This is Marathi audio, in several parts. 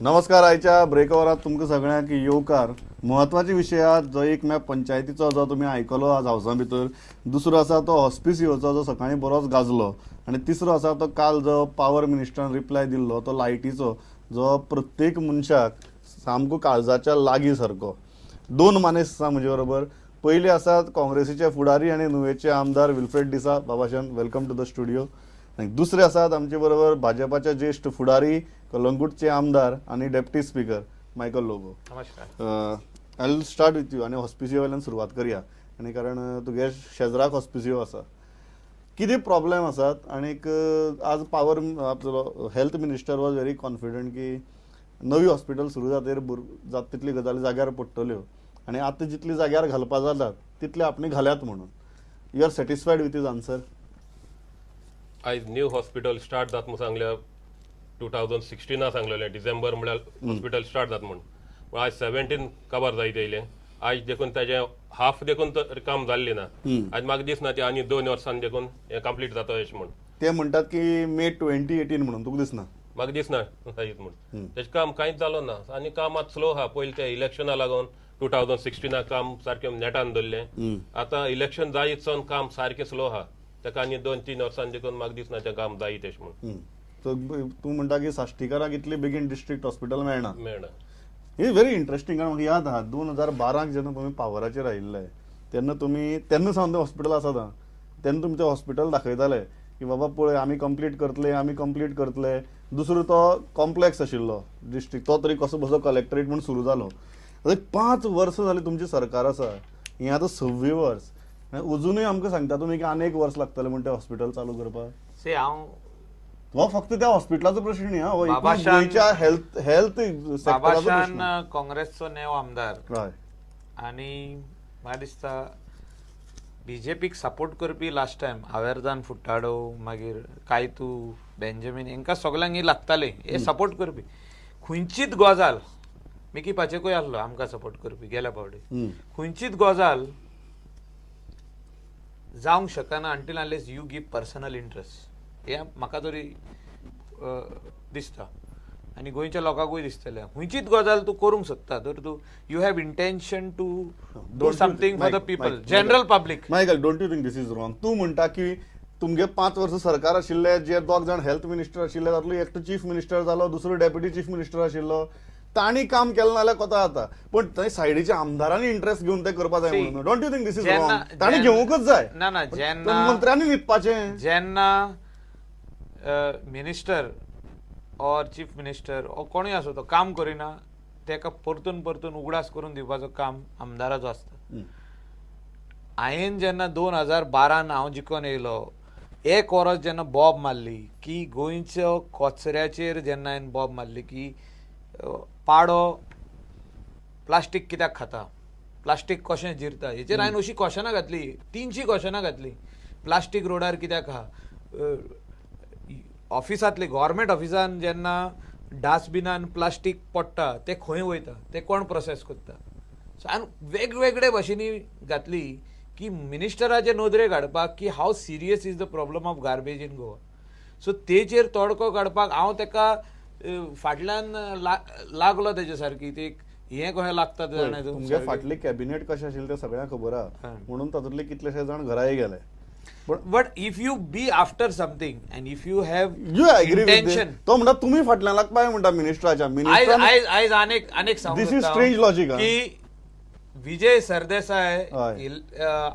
नमस्कार. आयच्या ब्रेकवरात तुमकां सगळ्यांक येवकार. महत्वाचे विशयात जो एक मॅ पंचायतीचो जो तुमी आयकलो आज हावसा भितर, दुसरो आसा तो हॉस्पिसिओचो जो सकाळी बरोच गाजलो, आणि तिसरो आसा तो काल जो पावर मिनिस्टरान रिप्लाय दिल्लो तो लायटीचो, जो प्रत्येक मनशाक सामको काळजाच्या लागीं सारको. दोन मानेस आसा म्हजे बरोबर. पयले आसात काँग्रेसीचे फुडारी आनी नुवेचे आमदार विल्फ्रेड डिसा. बाबाशान, वेलकम टू द स्टुडिओ. दुसरे आसात आमचे बरोबर भाजपाचे ज्येष्ठ फुडारी, कलंगूटचे आमदार आणि डेप्टी स्पीकर मायकल लोबो. नमस्कार. I will start with you आणि हॉस्पिसिओ वयल्यान सुरवात करूया. आणि कारण तुगे शेजराक हॉस्पिसिओ आसा, कितें प्रॉब्लेम आसात? आनीक आज power health minister was very confident की नवी हॉस्पिटल सुरू जात तितली गजाली जाग्यार पडटल्यो, आणि आतां जितली जाग्यार घालपा जातात तितले आपणी घाल्यात म्हणून. You are satisfied with his answer? आयज न्यू हॉस्पिटल स्टार्ट जात म्हणून सांगल्या. 2016 सांगलेलें डिसेंबर म्हळ्यार हॉस्पिटल स्टार्ट जात म्हणून. आयज 17 कवर जायत येयलें. आयज देखून ताजें हाफ देखून काम जाल्ली ना. आयज म्हाका दिसना ती आनी 2 वर्सांनी देखून हें कंप्लीट जाता अशें म्हूण. ते म्हणटात की मे 2018 म्हणून. तुका दिसना? म्हाका दिसना जायत म्हूण. तेजें काम कांयच जालो ना आनी काम मात स्लो आहा. पयलीं ते इलेक्शना लागून 2016 काम सारकें नेटान दवरलें. आतां इलेक्शन जायत सावन काम सारकें स्लो आहा. ताका आनी 2-3 वर्सांनी देखून म्हाका दिसना तें काम जायत अशें म्हूण. तूं म्हणटा की साश्टीकाराक इतली बेगीन डिस्ट्रिक्ट हॉस्पिटल मेळना. मेळना. हे व्हेरी इंटरेस्टिंग. कारण म्हाका याद आहा 2012 जेन्ना तुमी पावराचेर आयिल्ले तेन्ना सावन तें हॉस्पिटल आसा तेन्ना तुमी तें हॉस्पिटल दाखयताले की बाबा पळय आमी कंप्लीट करतले. दुसरो तो कॉम्प्लेक्स आशिल्लो डिस्ट्रिक्ट, तो तरी कसो बसो कलेक्टरेट म्हूण सुरू जालो. 5 वर्सां जालीं तुमची सरकार आसा. हें आतां 6वी वर्स. अजुनूय आमकां सांगता तुमी की आनी 1 वर्स लागतलें म्हूण तें हॉस्पिटल चालू करपाक. हो फक्त त्या हॉस्पिटलाचो प्रश्न न्ही. गोंयच्या हेल्थ बाबाशान काँग्रेसचो नेव आमदार. हय. आनी म्हाका दिसता बीजेपीक सपोर्ट करपी लास्ट टायम आवेर्जान फुट्टाडो, मागीर कायतू, बेंजामीन, हेंकां सगळ्यांक ही लागताले हे सपोर्ट करपी. खंयचीच गजाल मेकीपाचेकूय आसलो आमकां सपोर्ट करपी गेल्या फावटी. खंयचीच गजाल जावंक शकना until unless you give personal interest. हे म्हाका तरी दिसता आनी गोंयच्या लोकांकूय दिसतलें. खंयचीच गजाल तूं करूंक सोदता तर तूं you have intention to do something for the people, general public. Michael, don't you think this is wrong? तूं म्हणटा की तुमगे 5 वर्स सरकार आशिल्ले, जे 2 जाण हेल्थ मिनिस्टर आशिल्ले, तातूंतलो एकटो चीफ मिनिस्टर जालो, दुसरो डेप्युटी चीफ मिनिस्टर आशिल्लो. तांणी काम केलें नाल्यार कोता जाता. पण थंय सायडीच्या आमदारांनी इंट्रस्ट घेवन तें करपा जाय म्हणून. Don't you think this is wrong? तांणी घेवंकच जाय. ना जेन्ना मंत्र्यांनी न्हिदपाचें. जेन्ना मिनिस्टर ऑर चीफ मिनिस्टर ओ कोणूय आसूं तो काम करिना, तेका परतून उगडास करून दिवपाचो काम आमदाराचो आसता. हांवें जेन्ना 2012 हांव जिखून येयलो, 1 वर्स जेन्ना बॉब मारली की गोंयच्या कचऱ्याचेर, जेन्ना हांवें बॉब मारली की पाडो प्लास्टीक कित्याक खाता, प्लास्टीक कशें जिरता, हेचेर हांवें अशीं क्वेशनां घातली, 300 क्वेशनां घातली. प्लास्टीक रोडार कित्याक आहा? ऑफिसांतले गव्हर्मेंट ऑफिसान जेन्ना डास्टबिनान प्लास्टीक पडटा ते खंय वयता, ते कोण प्रोसेस करता? सो हांवें वेगवेगळे भाशेनी घातली की मिनिस्टराचे नदरेक हाडपाक की how serious is the problem of garbage in Goa. So तेचेर तोडको काडपाक हांव तेका फाटल्यान लागलो तेजे सारकी. ते हें कशें लागता ते जाणा. तुमगे फाटले कॅबिनेट कशें आशिल्लें तें सगळ्यांक खबर आहा, म्हणून तातूंतले कितलेशे जाण घराय गेले. But if you be after something and if you have intention, तो म्हणटा तुम्ही फाटल्यान लागपाय म्हणटा मिनिस्टराच्या. आयज अनेक दिस इज स्ट्रेंज लॉजिक की विजय सरदेसाय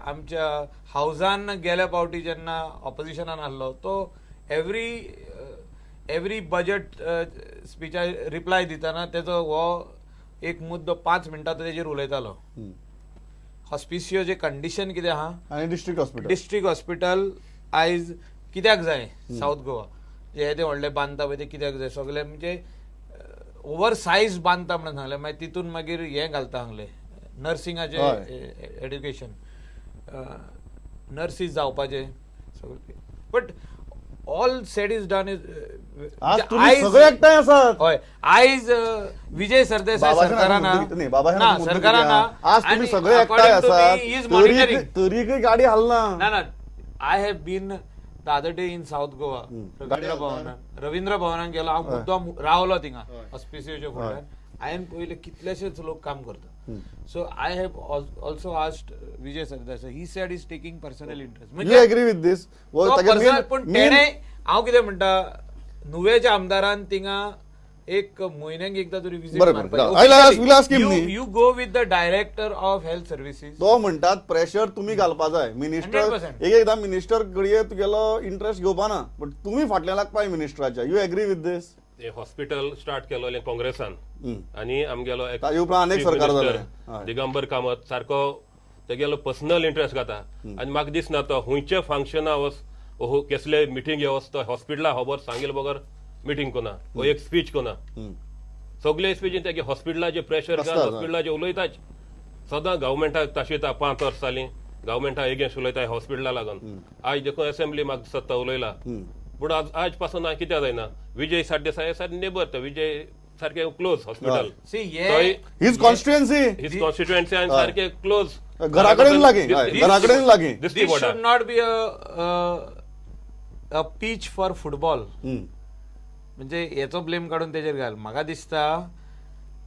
आमच्या हाऊसान गेल्या फावटी जेन्ना ऑपोजिशनान आसलो, तो एवरी बजेट स्पीचा रिप्लाय दितना तेजो हो एक मुद्दो 5 मिनटां तेजेर उलयतालो. हॉस्पिसिओचे कंडिशन कितें आहा आनी डिस्ट्रिक्ट हॉस्पिटल आयज कित्याक जाय साऊथ गोवा, जे ते व्हडले बांदता पळय ते कित्याक जाय? सगळे म्हणजे ओवर सायज बांदता म्हणून सांगले. मागीर तितून मागीर हें घालता सांगले नर्सिंगाचे एड्युकेशन, नर्सीस जावपाचे सगळे. But all said is done is आयज विजय सरदेसाय सरकारान तरी गाडी हलना. I have been other day in South Goa Ravindra भवनान गेलो हांव मुद्दाम रावलो थिंगा ऑस्पिसियोच्या फुड्यान हांवें पयले कितलेशेच लोक काम करता so I have also asked Vijay Sardesai he said is taking personal interest you agree with this पण तेणे हांव कितें म्हणटा नुवेच्या आमदारान थिंगा एक म्हयन्याक एकदा तरी विजीट बरोबर. I'll ask him न्ही. You go with the director of health services तो म्हणतात प्रेशर तुम्ही घालपा जाय मिनिस्टर 100%. एकदा मिनिस्टर कडे तुगेलो इंटरेस्ट घेवपा ना बट तुम्ही फाटल्या लागपाय मिनिस्टराच्या you agree with this hospital start केलोलें काँग्रेसान आनी आमगेलो ताजे उपरांत अनेक chief सरकार minister जाले. हय. दिगंबर कामत सारको तेगेलो पर्सनल इंटरेस्ट घेता आनी म्हाका दिसना तो हुंयचे फंक्शना वच कसले मिटींग वच तो हॉस्पिटला खबर सांगेल बगर मिटींग कोना वो एक स्पीच कोना सगळे स्पीचीन तेगे हॉस्पिटलाचे प्रेशर आसता, हॉस्पिटलाचे उलयताच सदां गव्हर्मेंटाक ताशेता 5 वर्स जालीं गव्हर्मेंटा एगेन्स्ट उलयता हॉस्पिटला लागून आज देखून असेंब्ली म्हाका सत्ता उलयला पूण आज पासून हांव कित्याक जायना विजय सरदेसाय सारके नेबर तो विजय सारके close hospital his constituency his constituency आनी सारके क्लोज घराकडेन लागीं हय, घराकडेन लागीं दिसती This पडटा should not be a pitch for football. म्हणजे याचो ब्लेम काढून तेजेर घाल म्हाका दिसता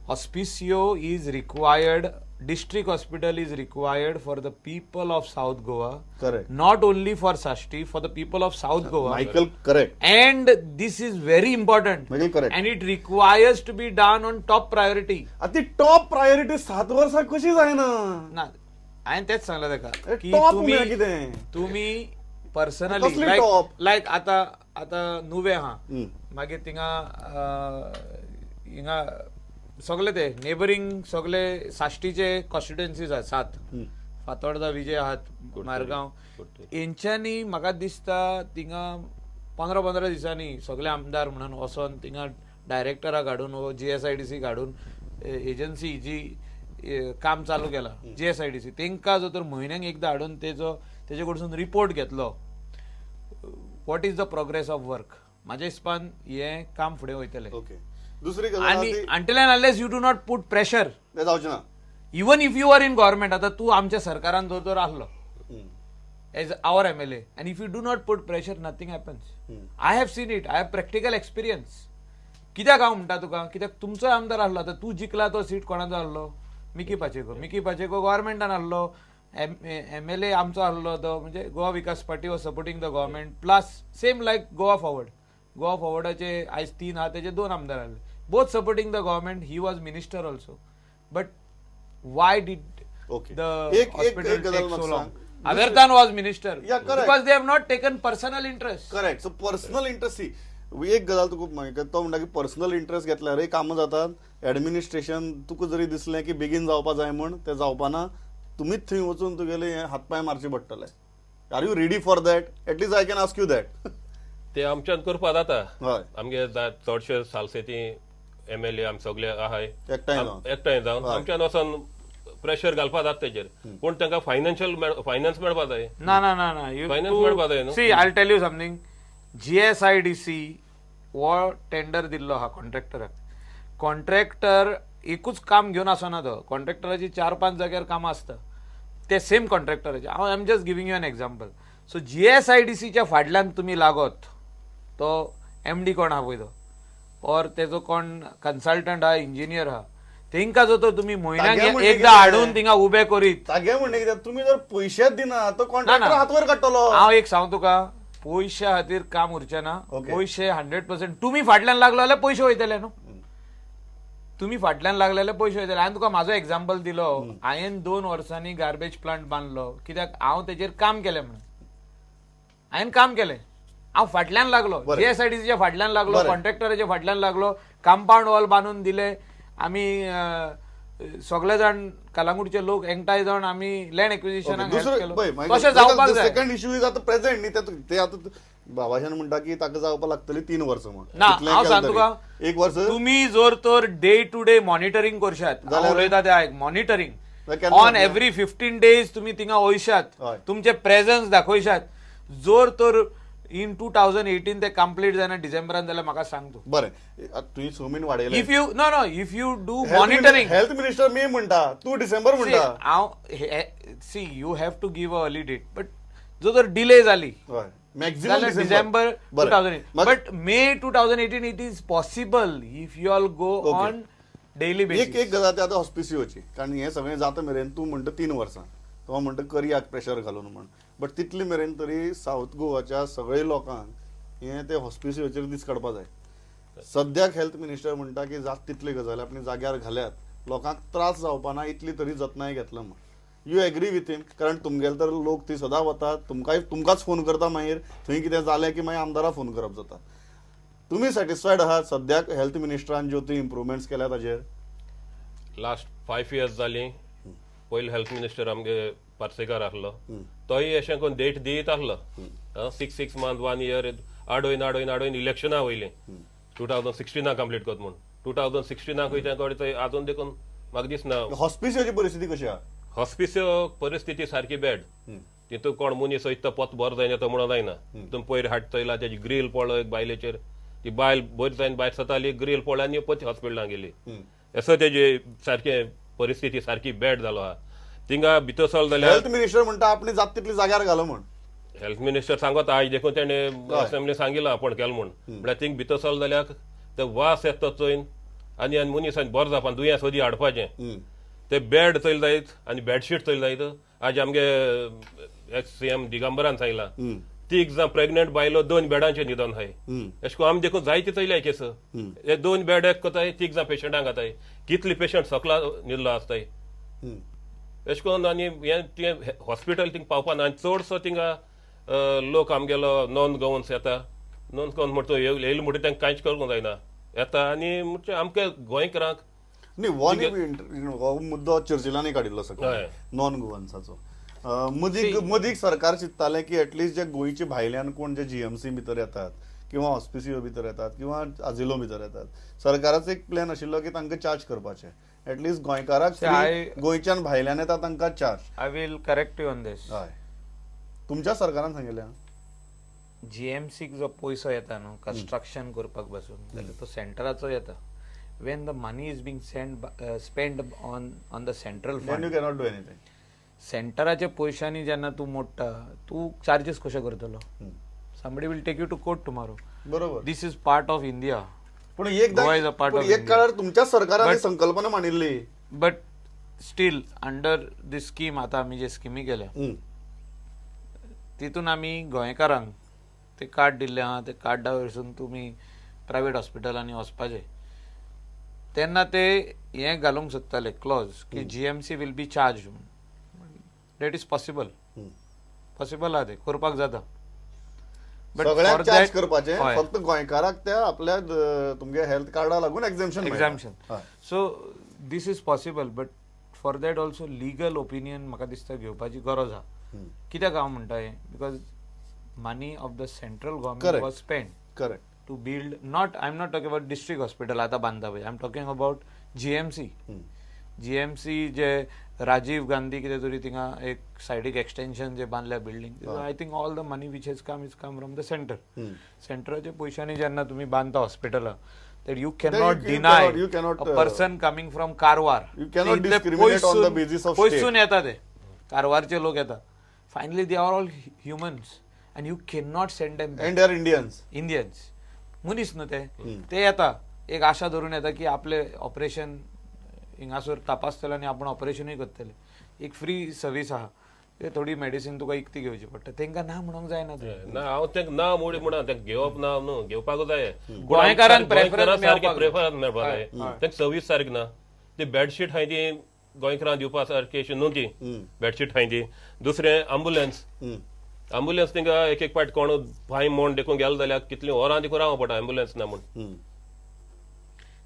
Hospicio is required district hospital is required for the people of South Goa correct not only for Salcete for the people of South Goa Michael correct and this is very important Michael, correct. and it requires to be done on top priority ती टॉप प्रायोरिटी 7 वर्सां कशी जायना ना हांवें तेच सांगला ताका की टॉप म्हळ्यार कितें तुम्ही कसली पर्सनली top? लायक आता नुवे हा मागीर थिंगा हिंगा सगळे ते नेबरिंग सगळे साश्टीचे कॉन्स्टिट्युएन्सीज आहात 7 फातोर्डा विजय आहात मारगांव हेंच्यांनी म्हाका दिसता थिंगा 15 दिसांनी सगळे आमदार म्हणून वचोन थिंगा डायरेक्टराक हाडून वो GSIDC हाडून एजन्सी जी काम चालू केला GSIDC तेंकां जो तर म्हयन्याक एकदा हाडून तेजे कडसून रिपोर्ट घेतलो what is the progress of work म्हाज्या हिसपान हें काम फुडें वयतलें ओके दुसरी आणि गजाल अंटील and unless you do not put pressure ते जावचें ना even if you are in government आता तू आमच्या सरकारान जर आसलो as our MLA and if you do not put pressure nothing happens. I have seen it. I have practical experience. कित्याक हांव म्हणटा तुका कित्याक तुमचो आमदार आसलो आतां तू जिखला तो सीट कोणाचो आसलो मिकी पाचेको गव्हर्मेंटान आसलो MLA आमचो आसलो तो म्हणजे Goa Vikas Party was supporting the government plus same like Goa फॉरवर्डाचे आयज 3 आहा तेजे 2 आमदार आसले both supporting the government he was minister also but why did Okay. The एक हॉस्पिटल गजाल टेक म्हाका सो सांग. Long Agarthan was minister Yeah, correct. because they have not taken personal interest. Correct so personal interest एक गजाल तुका म्हाका तो म्हणटा की पर्सनल इंटरेस्ट घेतल्यार कामां जातात एडमिनिस्ट्रेशन तुका जरी दिसलें की बेगीन जावपा जाय म्हण तें जावपाना तुमीच थंय वचून तुगेले हातपाय मारचे पडटले are you ready for that at least I can ask you that ते आमच्यान करपा जाता हय आमगे चडशे सालसेती MLA आमी सगळे आहाय एकठांय जावन जावन आमच्यान वचोन प्रेशर घालपा जाता तेजेर पूण तांकां फायनान्स मेळपा जाय No. Finance मेळपा जाय न्हू See, I'll tell you something. GSIDC वो टेंडर दिल्लो हा कॉन्ट्रॅक्टर एकूच काम घेवन आसना तो कॉन्ट्रॅक्टराची 4-5 जाग्यार कामां आसता ते सेम कॉन्ट्रॅक्टराचे हांव I am just giving you an example so GSIDCच्या फाटल्यान तुमी लागत तो MD कोण आहा पळय तो और तेजो कोण कन्सल्टंट आहा इंजिनियर आहा तेंका जो तो तुम्ही म्हयन्याक एकदा हाडून तिंगा उबे करीत तागे म्हणणे कित्याक तुमी जर पयशेच दिना तो कॉन्ट्रॅक्टर हातवर काडटलो हांव एक सांग तुका पयशा खातीर काम उरचें ना पयशे 100% तुमी फाटल्यान लागलो जाल्यार पयशे वयतले न्हू तुमी फाटल्यान लागले जाल्यार पयशे वयतले हांवें तुका म्हाजो एक्झाम्पल दिलो हांवें 2 वर्सांनी गार्बेज प्लांट बांदलो कित्याक हांव तेजेर काम केलें म्हणून हांवें काम केलें हांव फाटल्यान लागलो GSIDCच्या फाटल्यान लागलो कॉन्ट्रॅक्टराच्या फाटल्यान लागलो कंपाऊंड वॉल बांदून दिले आमी सगळे जाण कलांगूटचे लोक एकठांय जावन आमी लँड एक्विजिशनाक हेल्प केलो तशें जावपाक जाय सेकंड इश्यू इज आतां प्रेझेंट न्ही ते आतां बाबाशान म्हणटा की ताका जावपाक लागतली 3 वर्सां म्हण ना हांव सांग तुका 1 वर्स तुम्ही जर तर डे टू डे मॉनिटरिंग करशात उलयता ते आयक मॉनिटरिंग ऑन एव्हरी 15 days तुम्ही थिंगा वयशात तुमचे प्रेझन्स दाखयशात जर तर इन 2018 ते कंप्लीट जायना डिसेंबरान जाल्यार म्हाका सांग तूं बरें तुवें 6 म्हयने वाडयले if you know if you do monitoring health minister May म्हणटा तूं डिसेंबर म्हणटा हांव see you have to give a early date but जो जर डिले जाली Maximum जाल्यार December. डिसेंबर बरें. 2008 but may 2018 it is possible if you all go Okay. On daily एक बेसिस गजाल ती आतां हॉस्पिसिओची कारण हे सगळें जाता मेरेन तूं म्हणटा 3 वर्सां तो म्हणटा करयाक प्रेशर घालून म्हण बट तितले मेरेन तरी साऊथ गोवाच्या सगळे लोकांक हे ते हॉस्पिसिओचेर दीस काडपा जाय सद्याक हेल्थ मिनिस्टर म्हणटा की जात तितले गजाली आपणी जाग्यार घाल्यात लोकांक त्रास जावपा ना इतली तरी जतनाय घेतला म्हण यू एग्री विथ हिम कारण तुमगेले तर लोक ती सदां वतात तुमकांच फोन करता मागीर थंय कितें जालें की मागीर आमदारां फोन करप जाता तुम्ही सॅटिस्फायड आहात सद्याक हेल्थ मिनिस्टरान ज्यो ती इम्प्रुवमेंट्स केल्या ताजेर लास्ट 5 years जालीं पयलीं हेल्थ मिनिस्टर आमगे पार्सेकार आसलो तोय अशें कोण डेट दीत आसलो 6 months 1 year आडोयन इलेक्शनां वयलीं 2016 कंप्लीट कोत म्हूण 2016 तेंकडे थंय आजून देखून म्हाका दिसना हॉस्पिसिओची परिस्थिती कशी आहा हॉस्पिसियो परिस्थिती सारकी बॅड तितून कोण मनीस वयता पोत बरो जायना तो म्हणून जायना तितून पयर हाड चयला तेजी ग्रील पळो एक बायलेचेर ती बायल बरी जायन भायर सताली ग्रील पळो आनी पत हॉस्पिटलांत गेली असो तेजी सारखे परिस्थिती सारकी बॅड जालो आहा थिंगा भितर चल जाल्यार हेल्थ मिनिस्टर म्हणटा आपणी जात तितली जाग्यार घालो म्हण हेल्थ मिनिस्टर सांगत आज देखून तेणे असेंब्ली सांगिल्लो आपण केलें म्हूण म्हळ्यार थिंग भितर चल जाल्यार ते वास येता चोयन आनी मनीसांनी बरो जावपा दुयेंस सोदी हाडपाचें ते बेड चयल जायत आनी बेडशीट चयल जायत आज आमगे एक्स सीएम दिगंबरान सांगला तीग जावं प्रेग्नेंट बायलो 2 बेडांचेर न्हिदोन आहाय अशें करून आमी देखून जायते चयल्या केस हे 2 बेड एक कोताय तीग जावं पेशंटांक घाताय कितले पेशंट सकला न्हिदलो आसताय अशें करून आनी हे हॉस्पिटल थिंग पावपाना आनी चडसो थिंगा लोक आमगेलो नॉन गवर्न्स येता नॉन गवर्न म्हणटा येयलो म्हणटा तांकां कांयच करूंक जायना येता आनी म्हणजे आमच्या गोंयकारांक न्ही हो मुद्दो चर्चिलांनी काडिल्लो सगळो नॉन गोवन्साचो मदीक सरकार चिंततालें की एटलिस्ट जे गोंयचे भायल्यान कोण जे जीएमसी भितर येतात किंवा हॉस्पिसिओ भितर येतात किंवा आजिलो भितर येतात सरकाराचो एक प्लॅन आशिल्लो की तांकां चार्ज करपाचे एटलिस्ट गोंयकाराक गोंयच्यान भायल्यान येता तांकां charge I will correct you on this हय तुमच्या सरकारान सांगिल्लें जीएमसीक जो पयसो येता न्हू कन्स्ट्रक्शन करपाक बसून जाल्यार तो सेंटराचो येता when the money is being spend on the central then you cannot do anything सेंटराच्या पयशांनी जेन्ना तूं मोडटा तूं चार्जीस कशे करतलो somebody will take you to court tomorrow बरोबर this is part of India पूण Goa is a part of एक काळार तुमच्या सरकारान संकल्पना मांडिल्ली but still under this scheme आतां आमी जे स्किमी केल्या तितून आमी गोंयकारांक ते कार्ड दिल्ले आहा ते कार्डा वयरसून तुमी प्रायवेट हॉस्पिटलांनी वचपाचें तेन्ना ते हें घालूंक सोदताले क्लॉज की GMC will be charge date is possible आहा ते करपाक जाता सगळ्यांक चार्ज करपाचे फक्त गोंयकाराक त्या आपल्या तुमगे हेल्थ कार्डा लागून exemption so this is possible but for that also legal opinion म्हाका दिसता घेवपाची गरज आहा कित्याक हांव म्हणटा हें because money of the central government was spend correct to build not I am not talking about district hospital आतां बांदता पळय I am talking about GMC जे राजीव गांधी कितें तरी थिंगा एक सायडीक एक्सटेंशन जे बांदल्या building I think all the money which has come from the centre सेंटराच्या पयशांनी जेन्ना तुमी बांदता हॉस्पिटलां that you cannot deny a person coming from Karwar. You cannot discriminate on the basis of state. पोयसून येता ते कारवारचे लोक येता finally they are all humans and you cannot send them back. And they are Indians. मनीस न्हू ते येता एक आशा धरून येता की आपले ऑपरेशन हिंगासर तपासतले आनी आपण ऑपरेशनूय करतले एक फ्री सर्वीस आहा ते थोडी मेडिसीन तुका इकती घेवची पडटा तेंकां ना म्हणूंक जायना ना हांव तेंका ना मोडी म्हणा तेंका घेवप ना न्हू घेवपाकूच जाय गोंयकारांक प्रेफरन्स मेळपा जाय तेंका सर्वीस सारकी ना ती बेडशीट हाय ती गोंयकारांक दिवपा सारकी अशी न्हू ती बेडशीट हाय ती दुसरें अँब्युलन्स तेंका एक एक पाट कोण भाय म्हण देखून गेलो जाल्यार कितली वरां देखून रावों पडटा अँब्युलन्स ना म्हण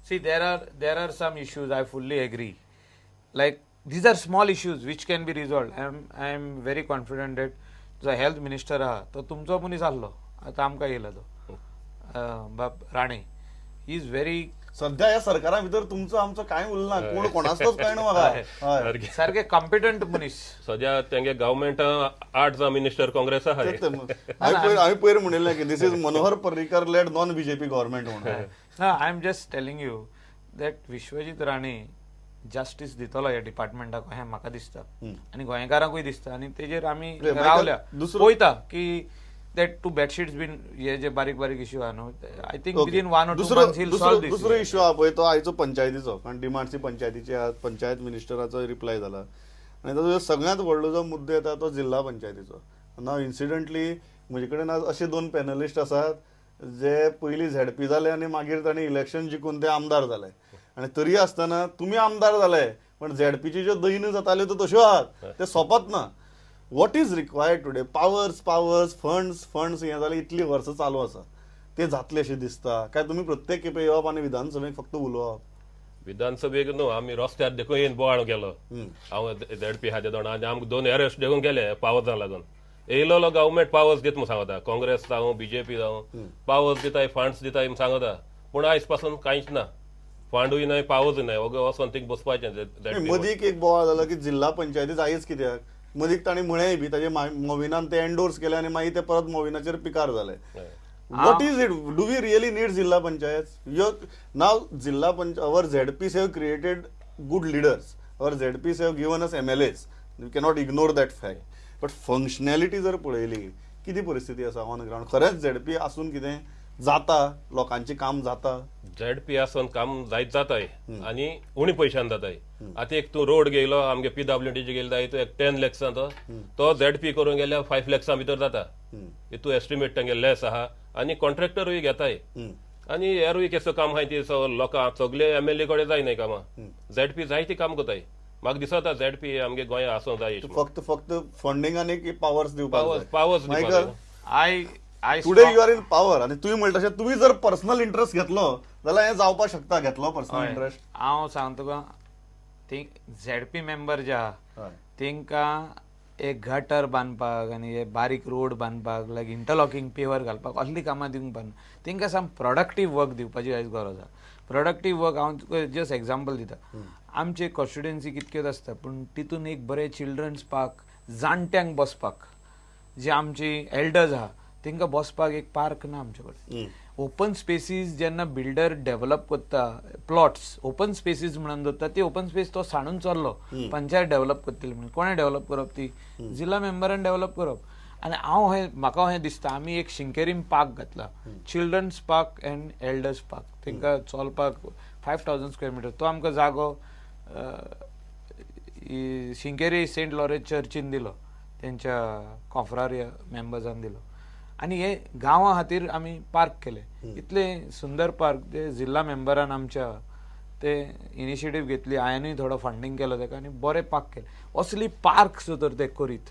See, there are some issues I fully agree. Like these are small issues which can be resolved. I am very confident that जो health minister आहा तो तुमचो मनीस आसलो आतां आमकां येयला तो बाब राणे ही इज व्हेरी सध्या या सरकारा भितर तुमचो आमचो कांय उरना कोण कोणाचोच कळना म्हाका सारखे कॉम्पिटंट मनीस सद्या तेंगे गव्हर्मेंट 8 जा मिनिस्टर काँग्रेस आहा हांवें पयर म्हणिल्लें की this is Manohar Parrikar led non BJP government म्हणून ना I am just telling you that Vishwajit Rane justice दितलो ह्या डिपार्टमेंटाक हें म्हाका दिसता आनी गोंयकारांकूय दिसता आनी तेजेर आमी रावल्या पळयता की दॅट टू बेडशीट्स बीन हे जे बारीक बारीक इश्यू आहा न्हू I think Okay. Within 1 or 2 दुसरो months he'll solve this दुसरो इश्यू हा पळय तो आयचो पंचायतीचो कारण डिमांड्सी पंचायतीचे पंचायत मिनिस्टराचो रिप्लाय जाला आनी ताजो सगळ्यांत व्हडलो जो मुद्दो येता तो जिल्हा पंचायतीचो नाव इन्सिडंटली म्हजे कडेन आज अशे 2 पॅनलिस्ट आसात जे पयलीं झेडपी जाले आनी मागीर तांणी इलेक्शन जिखून ते आमदार जाले आनी तरी आसतना तुमी आमदार जाले पण झेडपीची ज्यो दैन जाताल्यो त्यो तश्यो आहात ते सोंपत ना what is required today powers funds हें जालें इतलीं वर्सां चालू आसा ते जातले अशें दिसता काय तुमी प्रत्येक खेपे येवप आनी विधानसभेक फक्त उलोवप विधानसभेक न्हू आमी रस्त्यार देखून येवन बोवाळ गेलो हांव झेडपी हाचे दोन आनी आमकां 2 अरेस्ट देखून केले पावर्सां लागून येयलो गव्हर्मेंट पावर्स दिता म्हूण सांगता काँग्रेस जावं बीजेपी जावं पावर्स दिताय फंड्स दिताय म्हूण सांगता पूण आयज पासून कांयच ना फंडूय नाही पावर्सूय नाही वचोन थिंग बसपाचें मदीक एक बोवाळ जालो की जिल्हा पंचायती जायच कित्याक मदीक तांणी म्हळेंय बी ताजे मोविनान ते एंडोर्स केले आनी मागीर ते परत मोविनाचेर पिकार जाले What is it? Do we really need Zilla Panchayats? Now Zilla our ZPs have created good leaders. Our ZPs have given us MLAs. We cannot ignore that fact. But functionality जर पळयली किती परिस्थिती आसा ऑन ग्राउंड खरेंच झेडपी आसून कितें जाता लोकांचें काम जाता झेडपी आसून काम जायत जाताय आनी उणी पयशान जाताय आतां एक तूं रोड गेलो आमगे PWDचे गेलो जाय तो एक 10 लॅक्सांचो तो झेडपी करून गेल्यार 5 लॅक्सां भितर जाता तूं एस्टिमेट तांगे लेस आहा आनी कॉन्ट्रॅक्टरूय घेताय आनी हेरूय केसो काम आहाय ती लोकां सगळे MLA कडेन जायनाय कामां झेडपी जायती काम कोताय म्हाका दिसता झेडपी आमगे गोंया आसूंक जाय फक्त फंडिंगान एक पावर्स दिवपाक powers I today you are in power आणि तुम्ही म्हणटा तशें तुम्ही जर पर्सनल इंटरेस्ट घेतलो जाल्यार हें जावपाक शकता घेतलो पर्सनल इंटरेस्ट हांव सांगता तुका ती झेडपी मेंबर जे आहा तांकां एक गटर बांदपाक आनी हे बारीक रोड बांदपाक लायक इंटरलॉकिंग पेवर घालपाक असली कामां दिवंक पाना तांकां साम प्रोडक्टीव वर्क दिवपाची आयज गरज आहा प्रोडक्टीव वर्क हांव तुका जस्ट एग्जाम्पल दिता आमचे कॉन्स्टिट्युएन्सी कितक्योच आसता पूण तितून एक बरें चिल्ड्रन्स पार्क जाणट्यांक बसपाक जे आमची एल्डर्स आहा तांकां बसपाक एक पार्क ना आमचे कडेन ओपन स्पेसीस जेन्ना बिल्डर डेव्हलप करता प्लॉट्स ओपन स्पेसीस म्हणून दवरता ती ओपन स्पेस तो सांडून चल्लो पंचायत डेव्हलप करतली म्हणून कोणें डेव्हलप करप ती जिल्हा मेंबरान डेव्हलप करप आनी म्हाका हें दिसता आमी एक शिंकेरीम पार्क घातला children's park and elders park तांकां चलपाक 5000 स्क्वेअर मिटर तो आमकां जागो शिंकेरी सेंट लॉरेन्स चर्चीन दिलो तेंच्या कॉन्फ्रारिया मेंबर्सान दिलो आनी हे गांवा खातीर आमी पार्क केले इतले सुंदर पार्क जे जिल्हा मेंबरान आमच्या ते इनिशिएटीव घेतली हांवेंनूय थोडो फंडींग केलो ताका आनी बरे पार्क केले असली पार्क सुद्दां ते करीत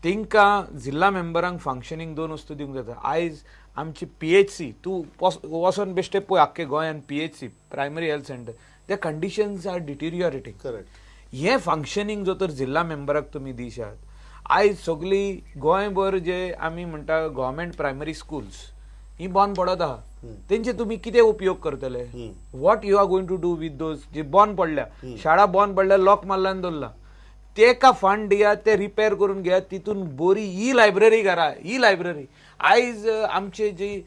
तांकां जिल्हा मेंबरांक फंक्शनींग 2 वस्तू दिवंक जाता आयज आमची PHC तूं वचोन बेश्टे पळय आख्खे गोंयान PHC प्रायमरी हेल्थ सेंटर ते कंडिशन्स आर डिटिरियोरेटिंग करेक्ट हे फंक्शनींग जो तर जिल्हा मेंबराक तुमी दिशात आयज सगळी गोंयभर जे आमी म्हणटा गव्हर्मेंट प्रायमरी स्कूल्स ही बंद पडत आहा तेंचे तुमी कितें उपयोग करतले what you are going to do with those जे बंद पडल्या शाळा बंद पडल्या लॉक मारल्यान दवरला तेका फंड दियात ते रिपेर करून घेयात तितून बरी ही लायब्ररी करा ही लायब्ररी आयज आमचे जी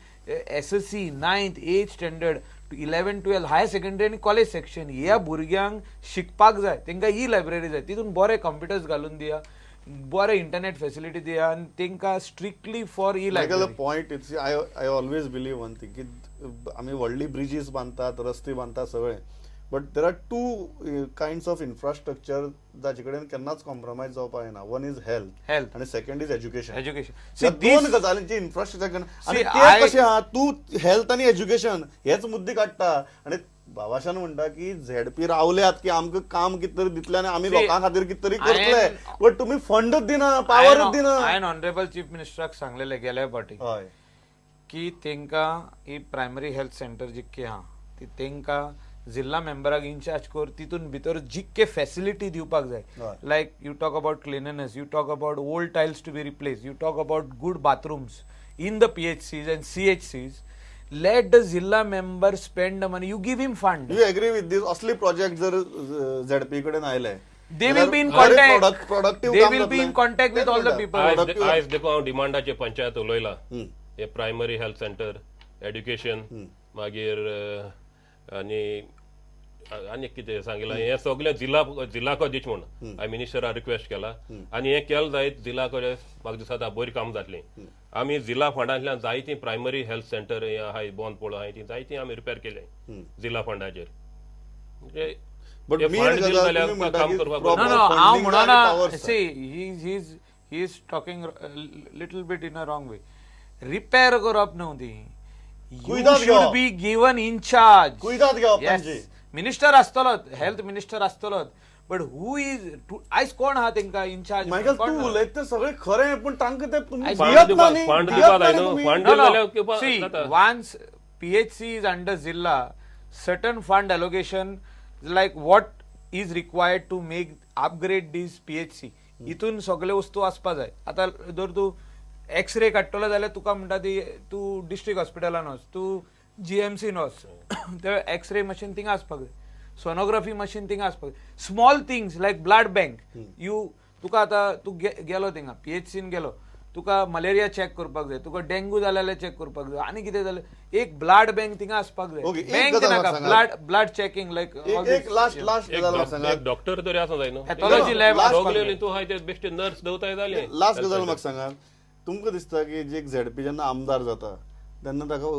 SSC 9th 8th standard 11, 12 higher secondary आनी कॉलेज सेक्शन ह्या भुरग्यांक शिकपाक जाय तांकां ही लायब्ररी जाय तितून बरे कंप्युटर्स घालून दिया बरे इंटरनेट फॅसिलिटी दिया आनी तांकां स्ट्रिक्टली फॉर ही library point it's I always believe one thing की आमी व्हडली ब्रिजीस बांदतात रस्ते बांदतात सगळे but there are 2 kinds of infrastructure जाचे कडेन केन्नाच कॉम्प्रोमायज जावपाक जायना वन इज हेल्थ आनी सेकंड इज एज्युकेशन दोन गजालींचे इन्फ्रास्ट्रक्चर आनी ते कशें आहा तूं हेल्थ आनी एज्युकेशन हेच मुद्दे काडटा आनी बाबाशान म्हणटा की झेडपी रावल्यात की आमकां काम कितें तरी दितले आनी आमी लोकां खातीर कितें तरी करतले बट तुमी फंडच दिना पावरच दिना हांवें ऑनरेबल चीफ मिनिस्टराक सांगलेले गेल्या फावटी हय की तांकां ही प्रायमरी हेल्थ सेंटर जितके आहा ती तांकां जिल्हा मेंबराक इन्चार्ज कर तितून भितर जितके फॅसिलिटी दिवपाक जाय like you talk about cleanliness you talk about old tiles to be replace you talk about good bathrooms in the PHCs and CHCs let the Zilla member spend the money you give him fund you agree with this असली प्रोजेक्ट जर ZP कडेन आयले they will be in contact they will be in contact with all the people आयज देखून हांव डिमांडाचे पंचायत उलयला हे प्रायमरी हेल्थ सेंटर एड्युकेशन मागीर आनी आनी कितें सांगिल्लें हें सगळें जिल्लाको दीच म्हूण हांवें मिनिस्टराक रिक्वेस्ट केला आनी हें केलें जायत जिल्लाको म्हाका दिसता बरी काम जातलीं आमी जिल्ला फंडांतल्यान जायतीं प्रायमरी हेल्थ सेंटर आहाय बोंद पडलो आहाय ती जायतीं आमी रिपेर केले जिल्ला फंडाचेर म्हणजे But हे main फंड दिले गजाल जाल्यार तुम्ही म्हणटा काम की करपाक proper No, हांव funding म्हणना आणि powers see he is talking little bit in a wrong way. Repair करप न्हू ती you कुयदाद should घेवप. be given in charge. कुयदाद घेवप Yes. तांची. मिनिस्टर आसतलोच हेल्थ मिनिस्टर आसतलोच बट हू इज आयज कोण आहा तेंका इन चार्ज मायकल तू उलयत ते सगळे खरें पण तांकां ते तुमी फंड दियत ना न्ही, फंड दियत दिवपाक ना जाय न्ही न्हू, तुम्ही. फंड No, दिले जाल्यार no. किंवा See, जाता. once PHC is under Zilla, certain fund allocation like what is required to make upgrade this PHC. इथून सगळे वस्तू आसपा जाय आतां जर तूं एक्सरे काडटलो जाल्यार तुका म्हणटा ती तूं डिस्ट्रिक्ट हॉस्पिटलान वच तूं GMC वच ते एक्सरे मशीन थिंगा आसपाक जाय सोनोग्राफी मशीन थिंगा आसपाक जाय स्मॉल थिंग्स लायक ब्लड बँक तुका आतां तूं गेलो थिंगा PHCन गेलो तुका मलेरिया चॅक करपाक जाय तुका डेंगू जाल्यार चॅक करपाक जाय आनी कितें जालें एक ब्लड बँक थिंगा आसपाक जाय Okay, एक बँक गजाल नाका म्हाका ब्लड चॅकिंग लायक एक लास्ट गजाल म्हाका सांगात एक डॉक्टर तरी आसा जाय न्हू Pathology lab last सगळे तूं आहाय ते बेश्टे नर्स दवताय जाले लास्ट गजाल म्हाका सांगात तुमकां दिसता की जे झेडपी जेन्ना आमदार जाता तेन्ना ताका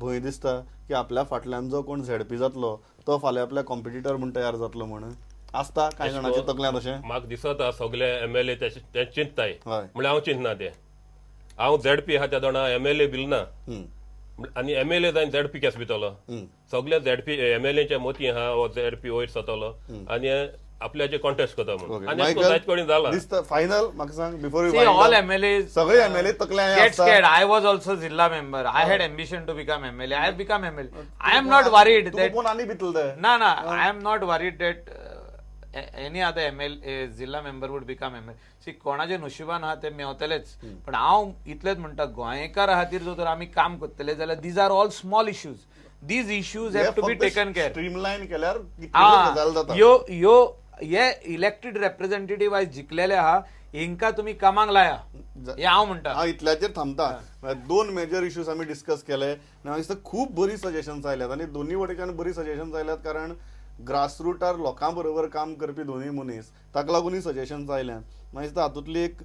भंय दिसता की आपल्या फाटल्यान जो कोण झेडपी जातलो तो फाल्यां आपल्या कॉम्पिटिटर म्हूण तयार जातलो म्हणून आसता कांय जाणांच्या तकल्यांत अशें म्हाका दिसता सगळे MLA ते चिंतताय हय. म्हणल्यार हांव चिंतना ते हांव ZP आहा त्या दोना MLA बील ना आनी MLA जावन ZP केस भितलो सगळे ZP MLAच्या मोती आहा हो ZP वयर जातलो आनी आपल्याचे कॉन्टेस्ट करता म्हणून आनी अशें करून जायत कोणी जाला दिसता फायनल म्हाका सांग बिफोर See, all MLAs सगळे MLA तकल्यांत get आसता. scared. I was also Zilla member. I had ambition to become MLA. I have become MLA. I am not worried Tuka that कोण आनी भितल ते no. I am not worried that any other MLA Zilla member would become MLA. See, कोणाचे नशिबान आहा ते मेवतलेच पण हांव इतलेच म्हणटा गोंयकार खातीर जर तर आमी काम करतले जाल्यार these are all small issues these issues have to be taken care streamline केल्यार कितल्यो गजाल जाता यो हे इलेक्टेड रिप्रेझेंटेटिव्ह आयज जिखलेले आहा हेंका तुम्ही कामाक लाया हे हांव म्हणटा हांव इतल्याचेर थांबता दोन मेजर इश्यूज आमी डिस्कस केले आनी म्हाका दिसता खूब बरी सजेशन्स आयल्यात आनी दोन्ही वटेच्यान बरी सजेशन्स आयल्यात कारण ग्रासरूटार लोकां बरोबर काम करपी दोन्ही मनीस ताका लागून सजेशन्स आयल्यात म्हाका दिसता हातूंतली एक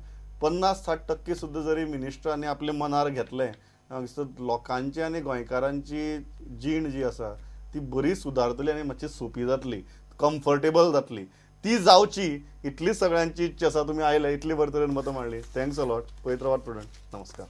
50-60% सुद्दां जरी मिनिस्टरांनी आपले मनार घेतले म्हाका दिसता लोकांची आनी गोंयकारांची जीण जी आसा ती बरी सुदारतली आनी मातशी सोंपी जातली कम्फर्टेबल जातली ती जावची इतली सगळ्यांची इच्छा आसा तुमी आयले इतली बरे तरेन मतां मांडली थँक्स अ लॉट पवित्र वाट प्रुडंट नमस्कार